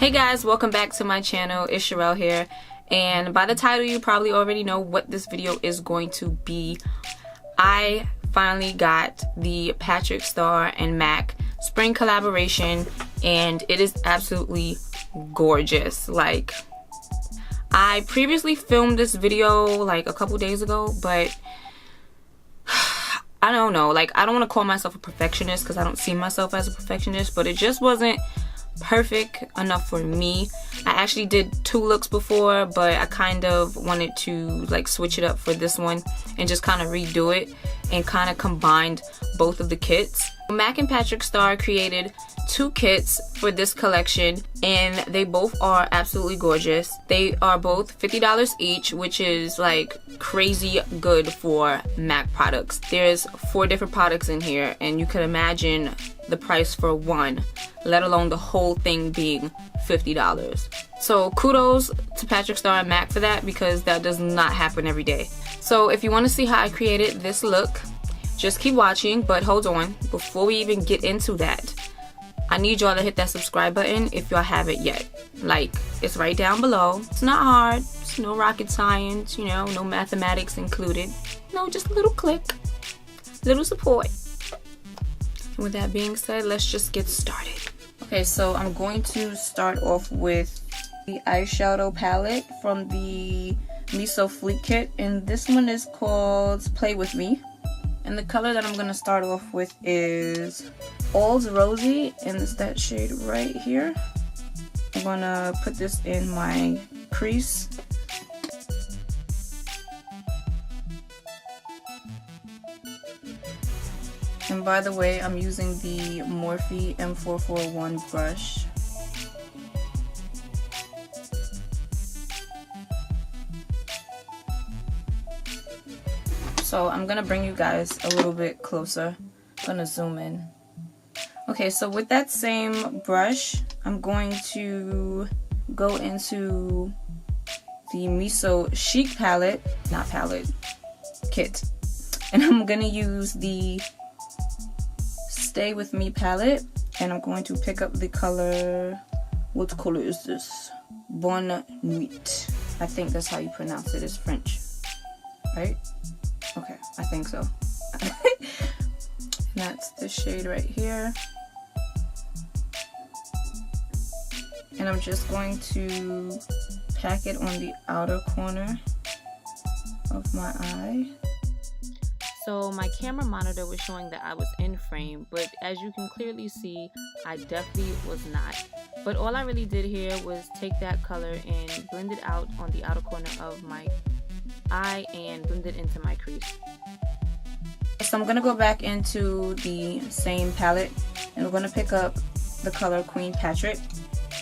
Hey guys, welcome back to my channel. It's Rell here, and by the title you probably already know what this video is going to be. I finally got the Patrick Starr and MAC spring collaboration, and it is absolutely gorgeous. Like, I previously filmed this video like a couple days ago, but I don't know, like, I don't want to call myself a perfectionist because I don't see myself as a perfectionist, but it just wasn't perfect enough for me. I actually did two looks before, but I kind of wanted to like switch it up for this one and just kind of redo it and kind of combined both of the kits. MAC and Patrick Starr created two kits for this collection, and they both are absolutely gorgeous. They are both $50 each, which is like crazy good for MAC products. There's 4 different products in here, and you can imagine the price for one, let alone the whole thing being $50. So kudos to Patrick Starr and MAC for that, because that does not happen every day. So if you want to see how I created this look, just keep watching. But hold on, before we even get into that, I need y'all to hit that subscribe button if y'all haven't yet. Like, it's right down below. It's not hard. It's no rocket science, you know, no mathematics included. No, just a little click, little support. And with that being said, let's just get started. Okay, so I'm going to start off with the eyeshadow palette from the Miso Fleet Kit, and this one is called Play With Me. And the color that I'm going to start off with is All's Rosy, and it's that shade right here. I'm going to put this in my crease. And by the way, I'm using the Morphe M441 brush. So I'm gonna bring you guys a little bit closer. I'm gonna zoom in. Okay, so with that same brush, I'm going to go into the Miso Chic palette, kit. And I'm gonna use the Stay With Me palette, and I'm going to pick up the color, what color is this? Bonne Nuit. I think that's how you pronounce it. It's French, right? Okay, I think so. And that's the shade right here. And I'm just going to pack it on the outer corner of my eye. So my camera monitor was showing that I was in frame, but as you can clearly see, I definitely was not. But all I really did here was take that color and blend it out on the outer corner of my eye and blend it into my crease. So I'm going to go back into the same palette, and we're going to pick up the color Queen Patrick,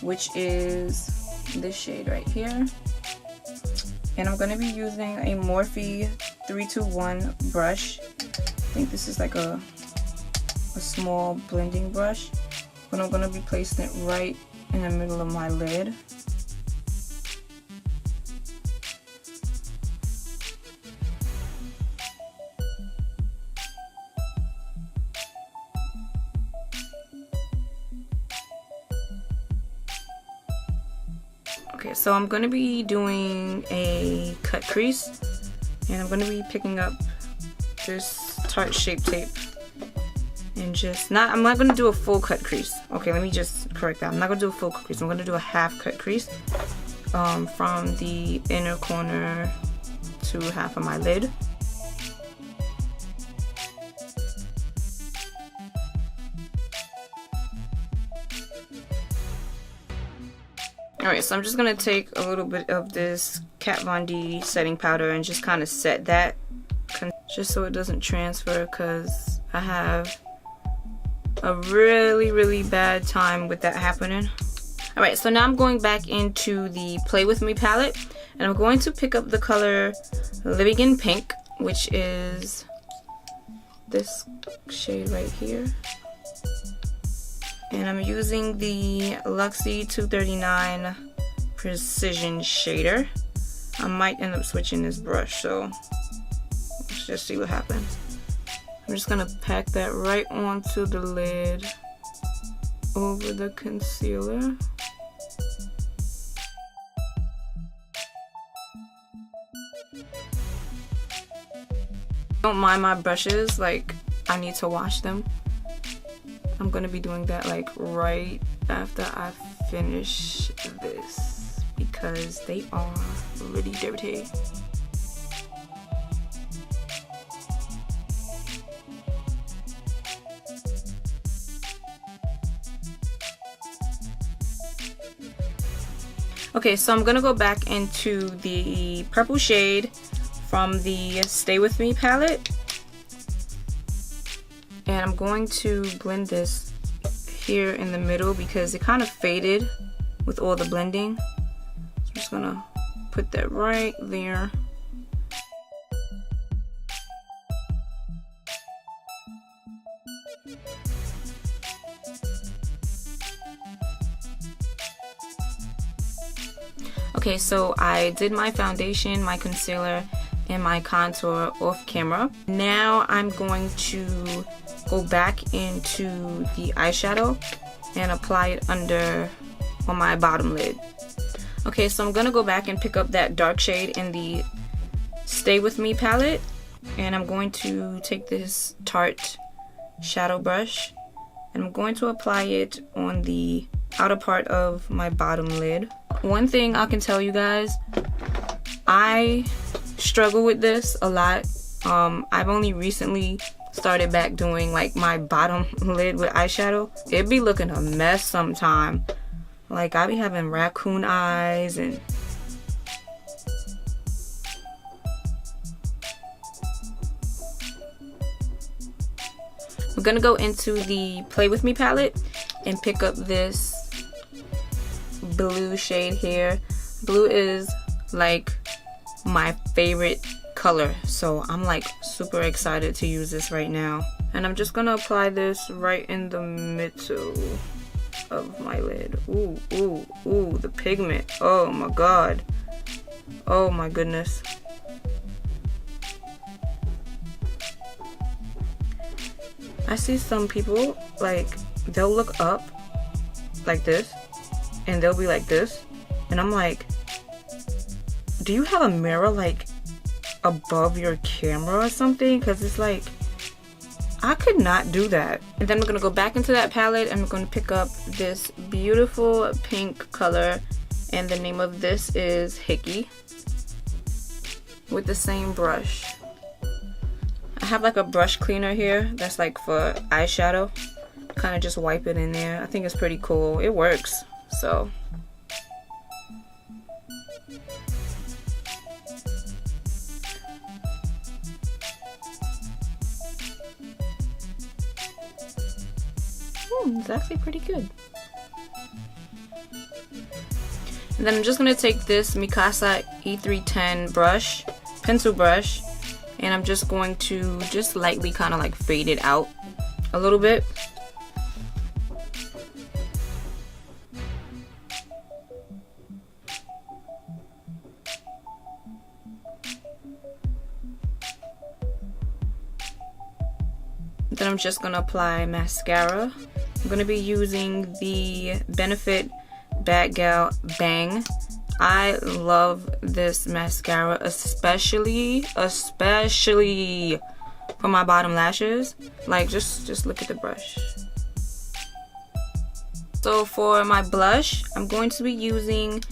which is this shade right here. And I'm going to be using a Morphe 321 brush. I think this is like a small blending brush, but I'm going to be placing it right in the middle of my lid. Okay, so I'm going to be doing a cut crease, and I'm going to be picking up this Tarte Shape Tape and just I'm not going to do a full cut crease. Okay, let me just correct that. I'm not going to do a full cut crease. I'm going to do a half cut crease from the inner corner to half of my lid. Alright, so I'm just going to take a little bit of this Kat Von D setting powder and just kind of set that, just so it doesn't transfer, because I have a really bad time with that happening. Alright, so now I'm going back into the Play With Me palette, and I'm going to pick up the color Living in Pink, which is this shade right here. And I'm using the Luxie 239 Precision Shader. I might end up switching this brush, so let's just see what happens. I'm just going to pack that right onto the lid over the concealer. Don't mind my brushes, like I need to wash them. I'm gonna be doing that like right after I finish this because they are really dirty. Okay, so I'm gonna go back into the purple shade from the Stay With Me palette. And I'm going to blend this here in the middle because it kind of faded with all the blending. So I'm just gonna put that right there. Okay, so I did my foundation, my concealer, and my contour off camera. Now I'm going to go back into the eyeshadow and apply it under on my bottom lid. Okay, so I'm gonna go back and pick up that dark shade in the Stay With Me palette, and I'm going to take this Tarte shadow brush and I'm going to apply it on the outer part of my bottom lid. One thing I can tell you guys, I struggle with this a lot. I've only recently started back doing like my bottom lid with eyeshadow. It be looking a mess sometime. Like I be having raccoon eyes and I'm gonna go into the Play With Me palette and pick up this blue shade here. Blue is like my favorite color, so I'm like super excited to use this right now. And I'm just gonna apply this right in the middle of my lid. Ooh, ooh, ooh, the pigment. Oh my god. Oh my goodness. I see some people, like, they'll look up like this and they'll be like this, and I'm like, do you have a mirror like above your camera or something? Because it's like, I could not do that. And then we're gonna go back into that palette and we're gonna pick up this beautiful pink color, and the name of this is Hickey, with the same brush. I have like a brush cleaner here that's like for eyeshadow. Kind of just wipe it in there. I think it's pretty cool. It works. So it's actually pretty good. And then I'm just gonna take this Mikasa E310 brush, pencil brush, and I'm just going to just lightly kind of like fade it out a little bit. Then I'm just gonna apply mascara. I'm gonna be using the Benefit Bad Gal Bang. I love this mascara, especially for my bottom lashes. Like, just look at the brush. So for my blush, I'm going to be using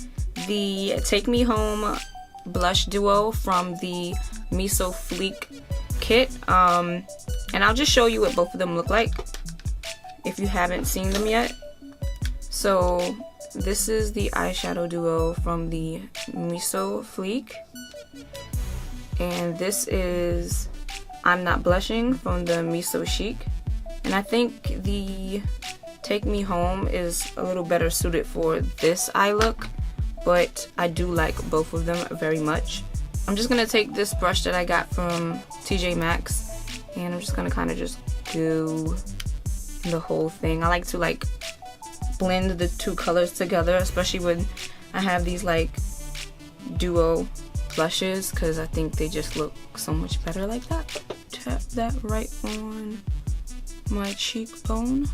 the Take Me Home blush duo from the Miso Fleek kit. And I'll just show you what both of them look like if you haven't seen them yet. So this is the eyeshadow duo from the Miso Fleek, and this is I'm Not Blushing from the Miso Chic. And I think the Take Me Home is a little better suited for this eye look, but I do like both of them very much. I'm just gonna take this brush that I got from TJ Maxx, and I'm just gonna kind of just go the whole thing. I like to like blend the two colors together, especially when I have these like duo blushes, because I think they just look so much better like that. Tap that right on my cheekbone.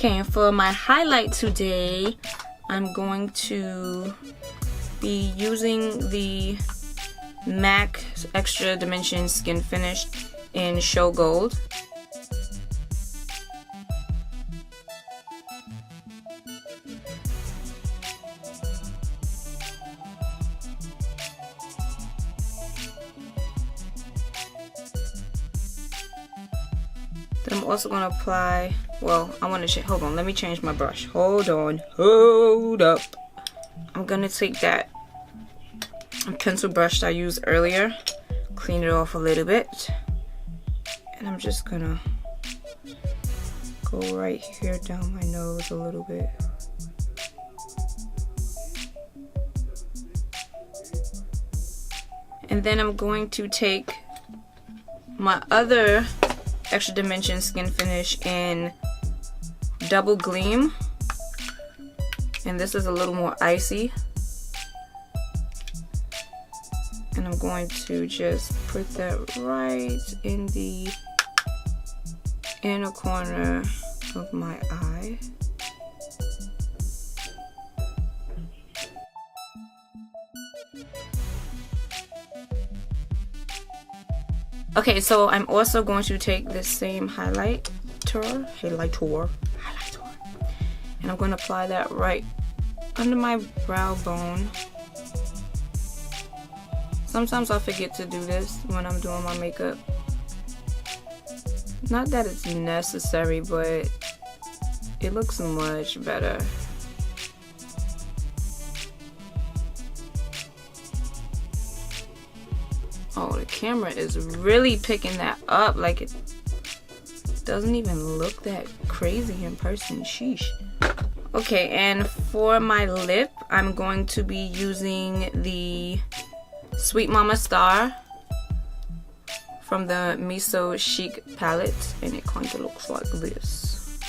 Okay, and for my highlight today, I'm going to be using the MAC Extra Dimension Skin Finish in Show Gold. Then I'm also going to apply, well, I want to, hold on, let me change my brush. Hold on, hold up. I'm going to take that pencil brush I used earlier, clean it off a little bit, and I'm just going to go right here down my nose a little bit. And then I'm going to take my other Extra Dimension Skin Finish in Double Gleam, and this is a little more icy, and I'm going to just put that right in the inner corner of my eye. Okay, so I'm also going to take this same highlighter, and I'm going to apply that right under my brow bone. Sometimes I forget to do this when I'm doing my makeup. Not that it's necessary, but it looks much better. Oh, the camera is really picking that up. Like, it doesn't even look that crazy in person. Sheesh. Okay, and for my lip, I'm going to be using the Sweet Mamastarrr from the Miso Chic palette, and it kind of looks like this.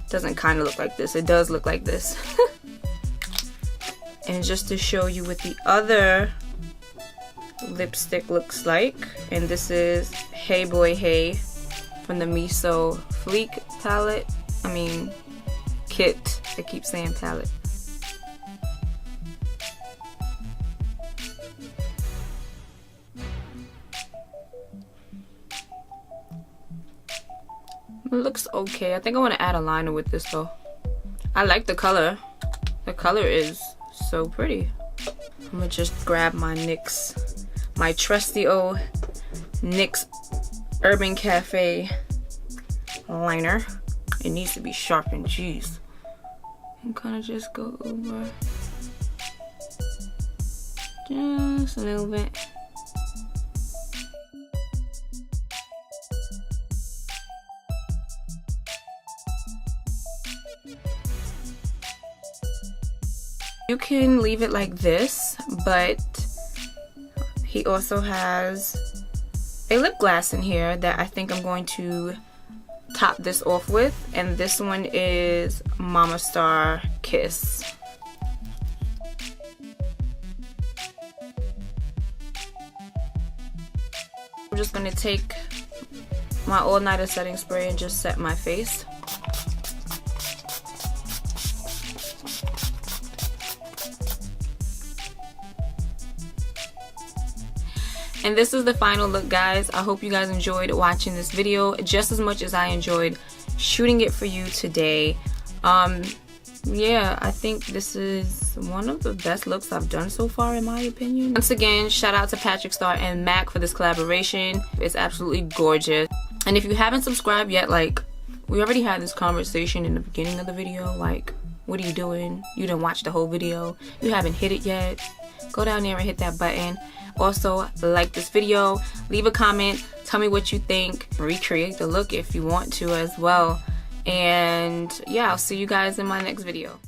Doesn't kind of look like this, it does look like this. And just to show you what the other lipstick looks like, and this is Hey Boy Hey from the Miso Fleek palette. I mean kit, I keep saying palette. It looks okay. I think I want to add a liner with this though. I like the color. The color is so pretty. I'm gonna just grab my NYX, my trusty old NYX Urban Cafe liner. It needs to be sharpened, jeez. And kind of just go over just a little bit. You can leave it like this, but he also has a lip gloss in here that I think I'm going to top this off with, and this one is Mamastarrr Kiss. I'm just going to take my All Nighter setting spray and just set my face. And this is the final look, guys. I hope you guys enjoyed watching this video just as much as I enjoyed shooting it for you today. Yeah, I think this is one of the best looks I've done so far, in my opinion. Once again, shout out to Patrick Starr and MAC for this collaboration. It's absolutely gorgeous. And if you haven't subscribed yet, like, we already had this conversation in the beginning of the video, like, what are you doing? You didn't watch the whole video. You haven't hit it yet. Go down there and hit that button. Also, like this video, leave a comment, tell me what you think, recreate the look if you want to as well. And yeah, I'll see you guys in my next video.